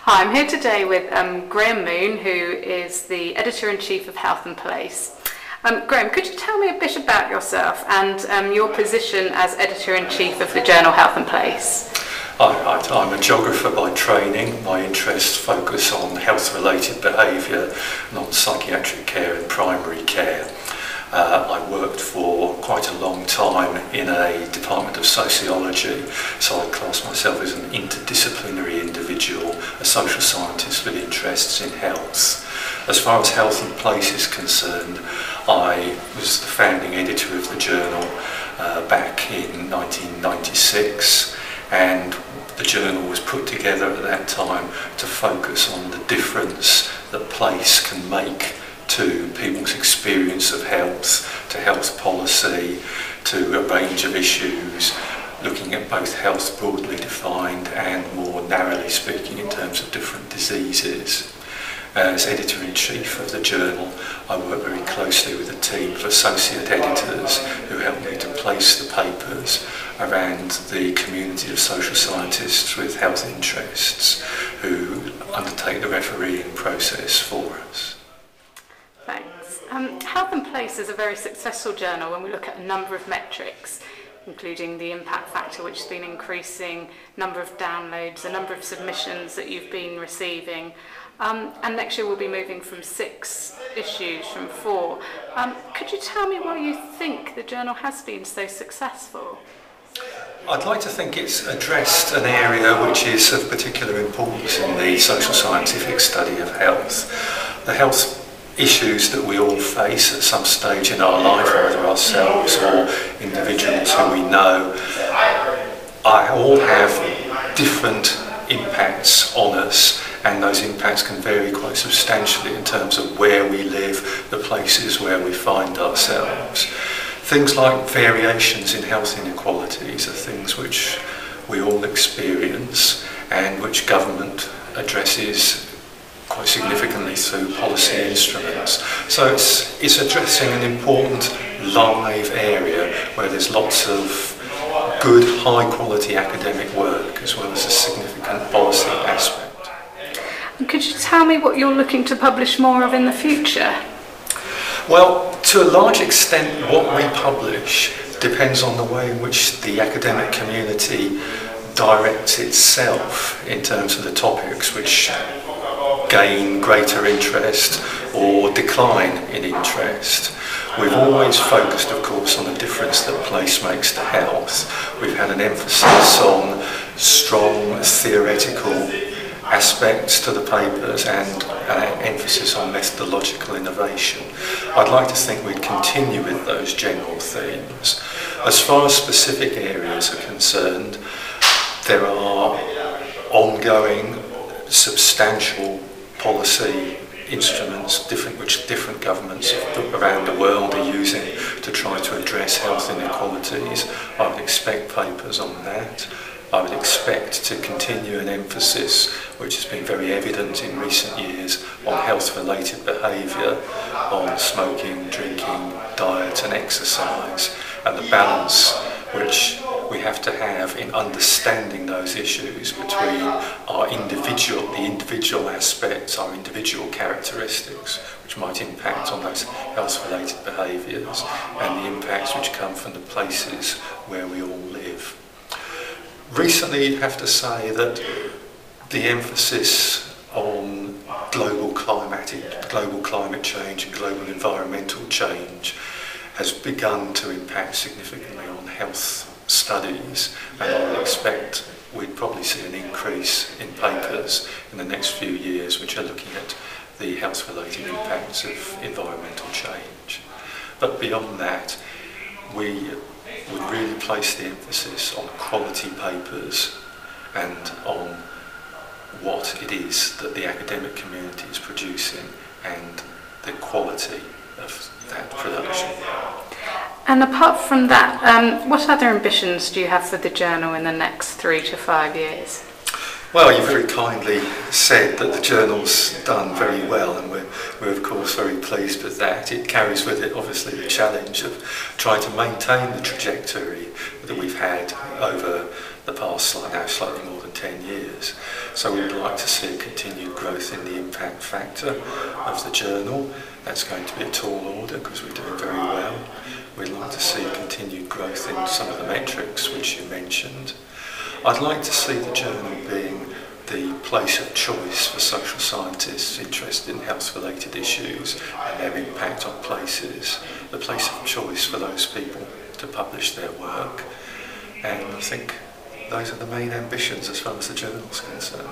Hi, I'm here today with Graham Moon, who is the Editor-in-Chief of Health and Place. Graham, could you tell me a bit about yourself and your position as Editor-in-Chief of the journal Health and Place? I'm a geographer by training. My interests focus on health-related behaviour and on psychiatric care and primary care. I worked for quite a long time in a department of sociology, so I class myself as an interdisciplinary individual, a social scientist with interests in health. As far as Health and Place is concerned, I was the founding editor of the journal back in 1996, and the journal was put together at that time to focus on the difference that place can make to people's experience of health, to health policy, to a range of issues, looking at both health broadly defined and more narrowly speaking in terms of different diseases. As editor-in-chief of the journal, I work very closely with a team of associate editors who help me to place the papers around the community of social scientists with health interests who undertake the refereeing process for us. Thanks. Health and Place is a very successful journal when we look at a number of metrics, including the impact factor, which has been increasing, number of downloads, the number of submissions that you've been receiving. And next year we'll be moving from 6 issues from 4. Could you tell me why you think the journal has been so successful? I'd like to think it's addressed an area which is of particular importance in the social scientific study of health. The health issues that we all face at some stage in our life, either ourselves or individuals who we know, all have different impacts on us, and those impacts can vary quite substantially in terms of where we live, the places where we find ourselves. Things like variations in health inequalities are things which we all experience and which government addresses quite significantly through policy instruments. So it's addressing an important live area where there's lots of good, high quality academic work as well as a significant policy aspect. And could you tell me what you're looking to publish more of in the future? Well, to a large extent what we publish depends on the way in which the academic community directs itself in terms of the topics which gain greater interest or decline in interest. We've always focused, of course, on the difference that place makes to health. We've had an emphasis on strong theoretical aspects to the papers and an emphasis on methodological innovation. I'd like to think we'd continue with those general themes. As far as specific areas are concerned, there are ongoing substantial policy instruments which different governments around the world are using to try to address health inequalities. I would expect papers on that. I would expect to continue an emphasis which has been very evident in recent years on health-related behaviour, on smoking, drinking, diet and exercise, and the balance which we have to have in understanding those issues between the individual aspects, our individual characteristics, which might impact on those health-related behaviours, and the impacts which come from the places where we all live. Recently, you'd have to say that the emphasis on global climate change and global environmental change has begun to impact significantly on health studies, and I would expect we'd probably see an increase in papers in the next few years which are looking at the health-related impacts of environmental change. But beyond that, we would really place the emphasis on quality papers and on what it is that the academic community is producing and the quality of that production. And apart from that, what other ambitions do you have for the journal in the next 3 to 5 years? Well, you very kindly said that the journal's done very well, and we're of course very pleased with that. It carries with it obviously the challenge of trying to maintain the trajectory that we've had over the past now slightly more than 10 years. So we would like to see a continued growth in the impact factor of the journal. That's going to be a tall order because we're doing very well. We'd like to see continued growth in some of the metrics which you mentioned. I'd like to see the journal being the place of choice for social scientists interested in health-related issues and their impact on places, the place of choice for those people to publish their work. And I think those are the main ambitions as far as the journal's concerned.